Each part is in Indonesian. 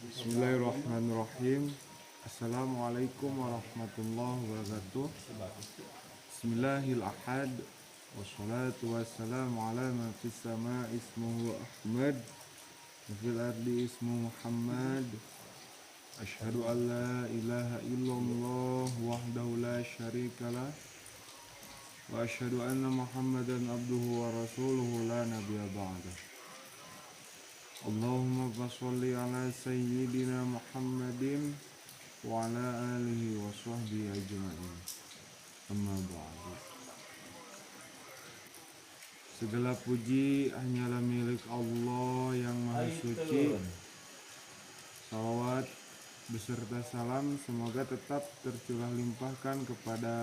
Bismillahirrahmanirrahim. Assalamualaikum warahmatullahi wabarakatuh. Bismillahil ahad. Wassalatu wassalamu ala man fis sama ismuhu Ahmad wa fil ardi ismuhu Muhammad. Asyhadu an la ilaha illallah wahdahu la syarikalah wa asyhadu anna Muhammadan abduhu wa rasuluhu la nabiyya ba'dah. Allahumma sholli ala sayyidina Muhammadin wa ala alihi wa sahbihi ajma'in. Amma ba'du. Segala puji hanyalah milik Allah yang Maha Suci. Salawat beserta salam semoga tetap tercurah limpahkan kepada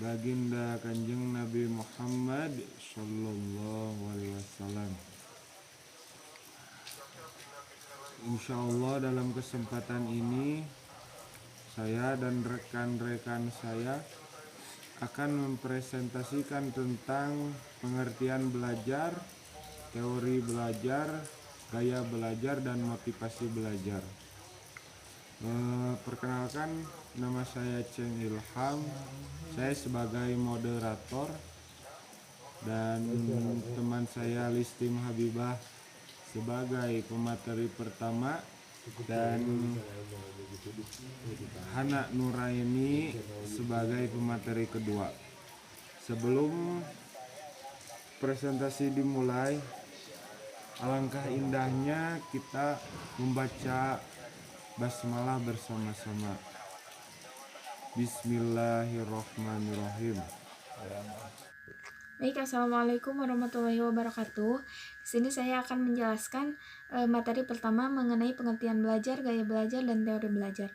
baginda Kanjeng Nabi Muhammad sallallahu alaihi wasallam. Insya Allah dalam kesempatan ini saya dan rekan-rekan saya akan mempresentasikan tentang pengertian belajar, teori belajar, gaya belajar, dan motivasi belajar. Perkenalkan, nama saya Cheng Ilham. Saya sebagai moderator dan teman saya Listim Habibah sebagai pemateri pertama dan Hana Nuraini sebagai pemateri kedua. Sebelum presentasi dimulai, alangkah indahnya kita membaca basmalah bersama-sama. Bismillahirrahmanirrahim. Baik, assalamualaikum warahmatullahi wabarakatuh. Di sini saya akan menjelaskan materi pertama mengenai pengertian belajar, gaya belajar, dan teori belajar.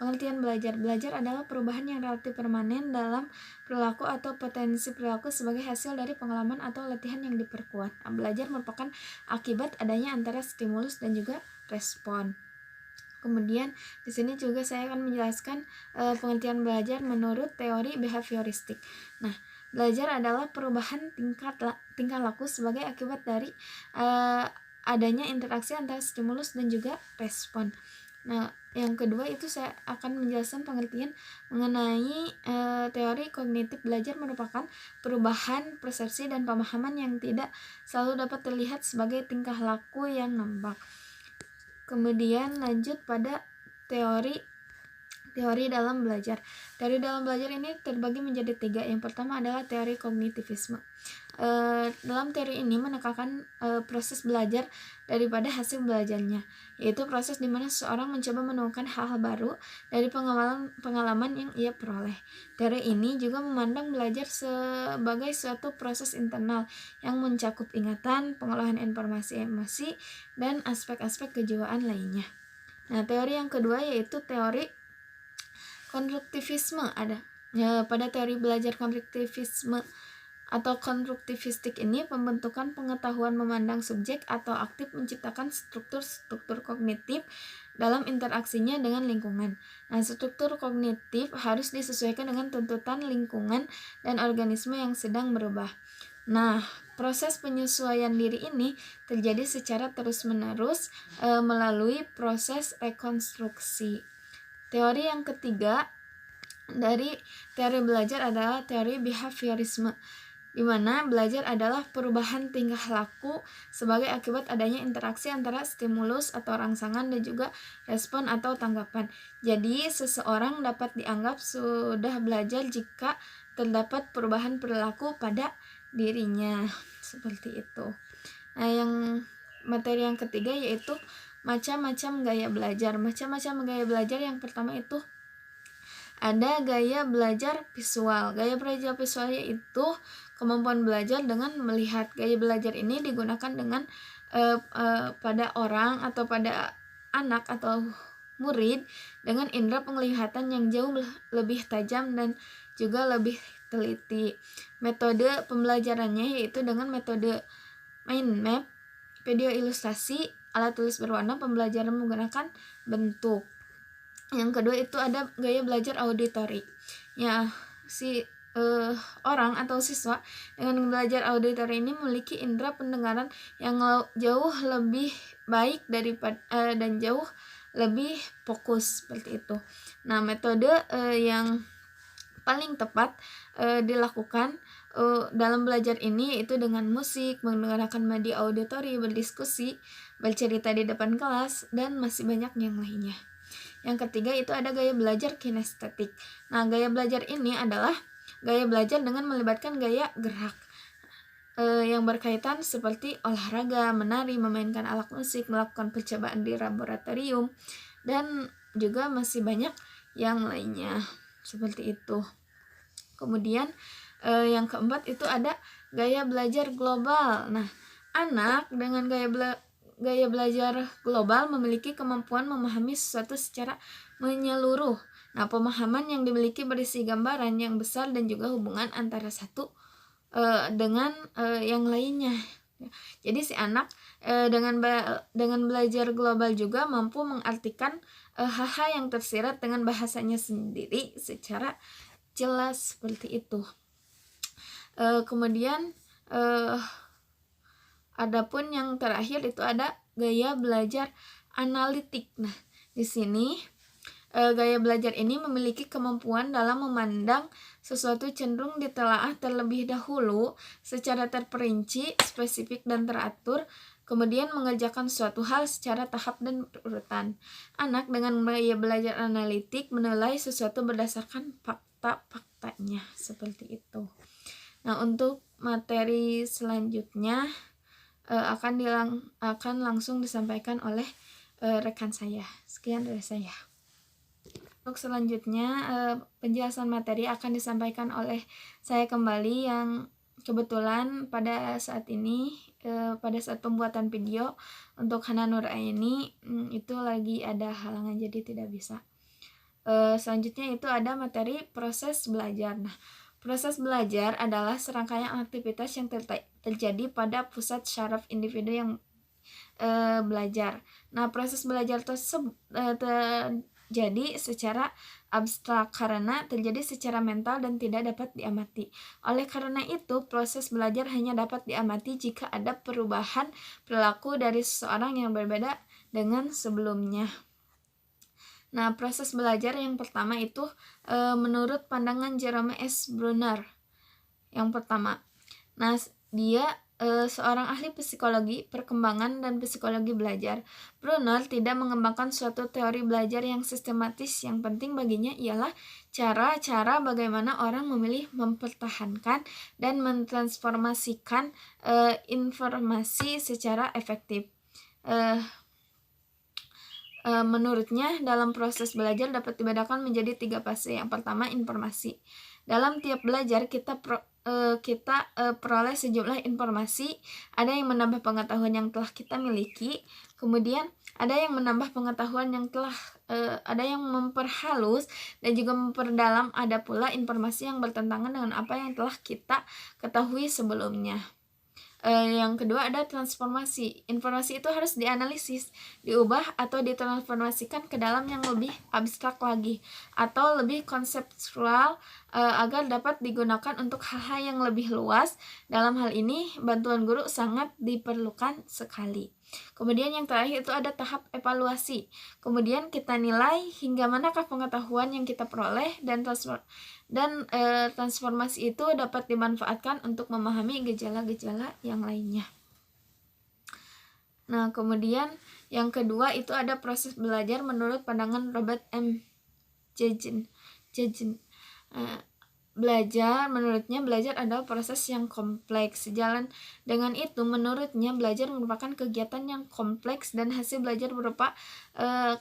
Pengertian belajar adalah perubahan yang relatif permanen dalam perilaku atau potensi perilaku sebagai hasil dari pengalaman atau latihan yang diperkuat. Belajar merupakan akibat adanya antara stimulus dan juga respon. Kemudian di sini juga saya akan menjelaskan pengertian belajar menurut teori behavioristik. Nah, belajar adalah perubahan tingkah laku sebagai akibat dari adanya interaksi antara stimulus dan juga respon. Nah, yang kedua itu saya akan menjelaskan pengertian mengenai teori kognitif. Belajar merupakan perubahan persepsi dan pemahaman yang tidak selalu dapat terlihat sebagai tingkah laku yang nampak. Kemudian lanjut pada teori dalam belajar. Teori dalam belajar ini terbagi menjadi 3. Yang pertama adalah teori kognitivisme. Dalam teori ini menekankan proses belajar daripada hasil belajarnya, yaitu proses di mana seseorang mencoba menemukan hal-hal baru dari pengalaman yang ia peroleh. Teori ini juga memandang belajar sebagai suatu proses internal yang mencakup ingatan, pengolahan informasi emosi, dan aspek-aspek kejiwaan lainnya. Nah, teori yang kedua yaitu teori konstruktivisme. Pada teori belajar konstruktivisme atau konstruktivistik ini, pembentukan pengetahuan memandang subjek atau aktif menciptakan struktur kognitif dalam interaksinya dengan lingkungan. Nah, struktur kognitif harus disesuaikan dengan tuntutan lingkungan dan organisme yang sedang berubah. Nah, proses penyesuaian diri ini terjadi secara terus-menerus melalui proses rekonstruksi. Teori yang ketiga dari teori belajar adalah teori behaviorisme, di mana belajar adalah perubahan tingkah laku sebagai akibat adanya interaksi antara stimulus atau rangsangan dan juga respon atau tanggapan. Jadi, seseorang dapat dianggap sudah belajar jika terdapat perubahan perilaku pada dirinya. Seperti itu. Nah, materi yang ketiga yaitu macam-macam gaya belajar. Macam-macam gaya belajar yang pertama itu ada gaya belajar visual. Gaya belajar visual yaitu kemampuan belajar dengan melihat. Gaya belajar ini digunakan dengan pada orang atau pada anak atau murid dengan indera penglihatan yang jauh lebih tajam dan juga lebih teliti. Metode pembelajarannya yaitu dengan metode mind map, video ilustrasi, alat tulis berwarna, pembelajaran menggunakan bentuk. Yang kedua itu ada gaya belajar auditory. Ya, si orang atau siswa dengan belajar auditori ini memiliki indera pendengaran yang jauh lebih baik daripada dan jauh lebih fokus seperti itu. Nah, metode yang paling tepat dilakukan dalam belajar ini yaitu dengan musik, menggunakan media auditori, berdiskusi, bercerita di depan kelas, dan masih banyak yang lainnya. Yang ketiga itu ada gaya belajar kinestetik. Nah, gaya belajar ini adalah gaya belajar dengan melibatkan gaya gerak yang berkaitan seperti olahraga, menari, memainkan alat musik, melakukan percobaan di laboratorium, dan juga masih banyak yang lainnya seperti itu. Kemudian yang keempat itu ada gaya belajar global. Nah, anak dengan gaya belajar global memiliki kemampuan memahami sesuatu secara menyeluruh. Nah, pemahaman yang dimiliki berisi gambaran yang besar dan juga hubungan antara satu dengan yang lainnya. Jadi si anak dengan belajar global juga mampu mengartikan hal-hal yang tersirat dengan bahasanya sendiri secara jelas seperti itu. Kemudian adapun yang terakhir itu ada gaya belajar analitik. Nah, di sini gaya belajar ini memiliki kemampuan dalam memandang sesuatu cenderung ditelaah terlebih dahulu secara terperinci, spesifik, dan teratur, kemudian mengerjakan suatu hal secara tahap dan berurutan. Anak dengan gaya belajar analitik menilai sesuatu berdasarkan fakta-faktanya, seperti itu. Nah, untuk materi selanjutnya akan langsung disampaikan oleh rekan saya. Sekian dari saya. Untuk selanjutnya penjelasan materi akan disampaikan oleh saya kembali yang kebetulan pada saat ini pada saat pembuatan video untuk Hana Nur Aini itu lagi ada halangan jadi tidak bisa. Selanjutnya itu ada materi proses belajar. Nah, proses belajar adalah serangkaian aktivitas yang terjadi pada pusat syaraf individu yang belajar. Nah, proses belajar tersebut terjadi secara abstrak karena terjadi secara mental dan tidak dapat diamati. Oleh karena itu, proses belajar hanya dapat diamati jika ada perubahan perilaku dari seseorang yang berbeda dengan sebelumnya. Nah, proses belajar yang pertama itu menurut pandangan Jerome S. Brunner. Yang pertama. Nah, dia seorang ahli psikologi perkembangan dan psikologi belajar. Brunner tidak mengembangkan suatu teori belajar yang sistematis. Yang penting baginya ialah cara-cara bagaimana orang memilih, mempertahankan, dan mentransformasikan informasi secara efektif. Menurutnya, dalam proses belajar dapat dibedakan menjadi 3 fase. Yang pertama, informasi. Dalam tiap belajar kita peroleh sejumlah informasi. Ada yang menambah pengetahuan yang telah kita miliki, kemudian ada yang menambah pengetahuan yang telah ada yang memperhalus dan juga memperdalam. Ada pula informasi yang bertentangan dengan apa yang telah kita ketahui sebelumnya. Yang kedua ada transformasi. Informasi itu harus dianalisis, diubah atau ditransformasikan ke dalam yang lebih abstrak lagi atau lebih konseptual agar dapat digunakan untuk hal-hal yang lebih luas. Dalam hal ini bantuan guru sangat diperlukan sekali. Kemudian yang terakhir itu ada tahap evaluasi. Kemudian kita nilai hingga manakah pengetahuan yang kita peroleh dan transformasi itu dapat dimanfaatkan untuk memahami gejala-gejala yang lainnya. Nah, kemudian yang kedua itu ada proses belajar menurut pandangan Robert M. Jajen. Menurutnya belajar adalah proses yang kompleks. Sejalan dengan itu, menurutnya belajar merupakan kegiatan yang kompleks dan hasil belajar berupa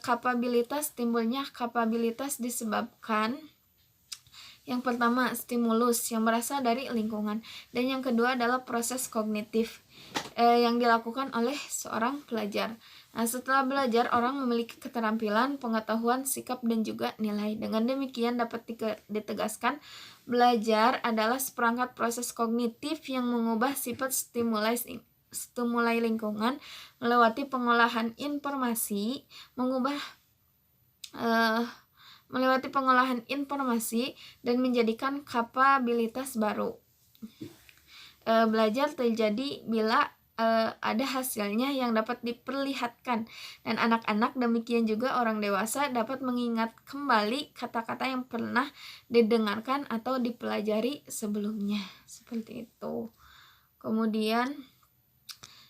kapabilitas. Timbulnya kapabilitas disebabkan yang pertama stimulus yang berasal dari lingkungan, dan yang kedua adalah proses kognitif yang dilakukan oleh seorang pelajar. Nah, setelah belajar, orang memiliki keterampilan, pengetahuan, sikap, dan juga nilai. Dengan demikian dapat ditegaskan belajar adalah seperangkat proses kognitif yang mengubah sifat stimuli lingkungan melewati pengolahan informasi, mengubah melewati pengolahan informasi, dan menjadikan kapabilitas baru. Belajar terjadi bila ada hasilnya yang dapat diperlihatkan, dan anak-anak demikian juga orang dewasa dapat mengingat kembali kata-kata yang pernah didengarkan atau dipelajari sebelumnya, seperti itu. Kemudian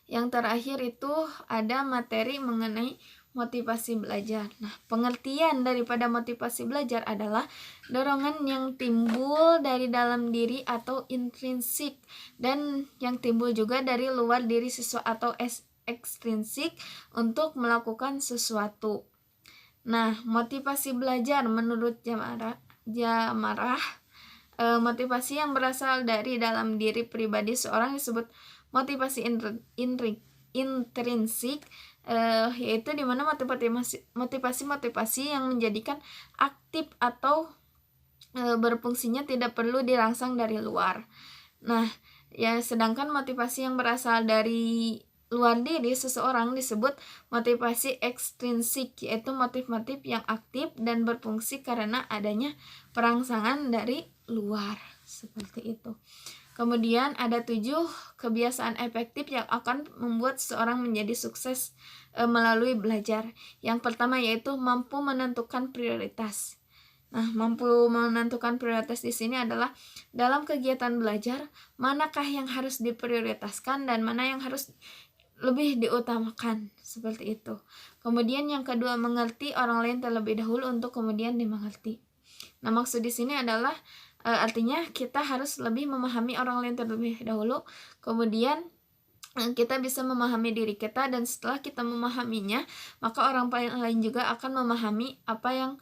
yang terakhir itu ada materi mengenai motivasi belajar. Nah, pengertian daripada motivasi belajar adalah dorongan yang timbul dari dalam diri atau intrinsik, dan yang timbul juga dari luar diri siswa atau ekstrinsik untuk melakukan sesuatu. Nah, motivasi belajar menurut Jamarah, motivasi yang berasal dari dalam diri pribadi seorang disebut motivasi intrinsik, yaitu dimana motivasi yang menjadikan aktif atau berfungsinya tidak perlu dirangsang dari luar. Nah, ya sedangkan motivasi yang berasal dari luar diri seseorang disebut motivasi ekstrinsik, yaitu motif-motif yang aktif dan berfungsi karena adanya perangsangan dari luar, seperti itu. Kemudian ada 7 kebiasaan efektif yang akan membuat seseorang menjadi sukses melalui belajar. Yang pertama yaitu mampu menentukan prioritas. Nah, mampu menentukan prioritas di sini adalah dalam kegiatan belajar, manakah yang harus diprioritaskan dan mana yang harus lebih diutamakan, seperti itu. Kemudian yang kedua, mengerti orang lain terlebih dahulu untuk kemudian dimengerti. Nah, maksud di sini adalah artinya kita harus lebih memahami orang lain terlebih dahulu, kemudian kita bisa memahami diri kita, dan setelah kita memahaminya, maka orang lain juga akan memahami apa yang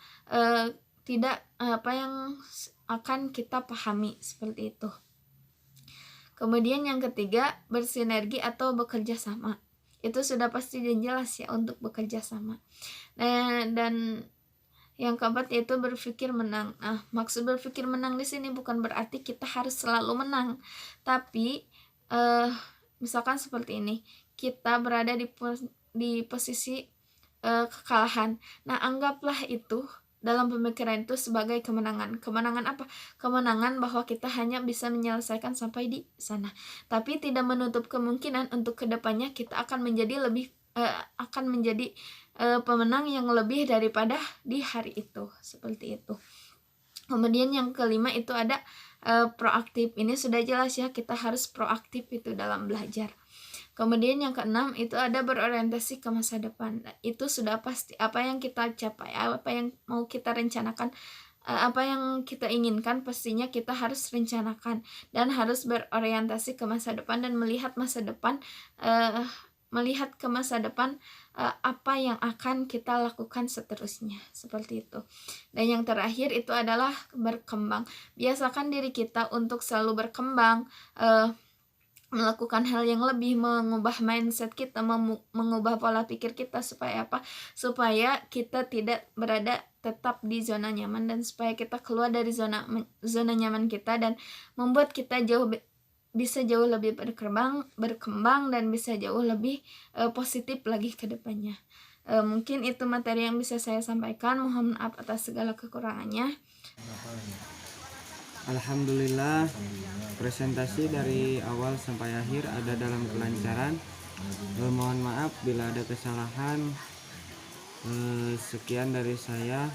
akan kita pahami, seperti itu. Kemudian yang ketiga, bersinergi atau bekerja sama. Itu sudah pasti dan jelas ya untuk bekerja sama. Dan yang keempat yaitu berpikir menang. Nah, maksud berpikir menang di sini bukan berarti kita harus selalu menang, tapi misalkan seperti ini, kita berada di posisi kekalahan. Nah, anggaplah itu dalam pemikiran itu sebagai kemenangan. Kemenangan apa? Kemenangan bahwa kita hanya bisa menyelesaikan sampai di sana. Tapi tidak menutup kemungkinan untuk kedepannya kita akan menjadi pemenang yang lebih daripada di hari itu, seperti itu. Kemudian yang kelima itu ada proaktif. Ini sudah jelas ya, kita harus proaktif itu dalam belajar. Kemudian yang keenam itu ada berorientasi ke masa depan. Itu sudah pasti apa yang kita capai, apa yang mau kita rencanakan, apa yang kita inginkan, pastinya kita harus rencanakan dan harus berorientasi ke masa depan dan melihat masa depan, melihat ke masa depan apa yang akan kita lakukan seterusnya, seperti itu. Dan yang terakhir itu adalah berkembang. Biasakan diri kita untuk selalu berkembang, melakukan hal yang lebih, mengubah mindset kita, mengubah pola pikir kita, supaya apa? Supaya kita tidak berada tetap di zona nyaman, dan supaya kita keluar dari zona nyaman kita dan membuat kita bisa jauh lebih berkembang dan bisa jauh lebih positif lagi ke depannya. Mungkin itu materi yang bisa saya sampaikan. Mohon maaf atas segala kekurangannya. Alhamdulillah, presentasi dari awal sampai akhir ada dalam kelancaran. Mohon maaf bila ada kesalahan. Sekian dari saya.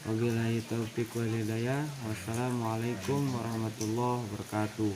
Wabillahi taufiq wal hidayah. Wassalamualaikum warahmatullahi wabarakatuh.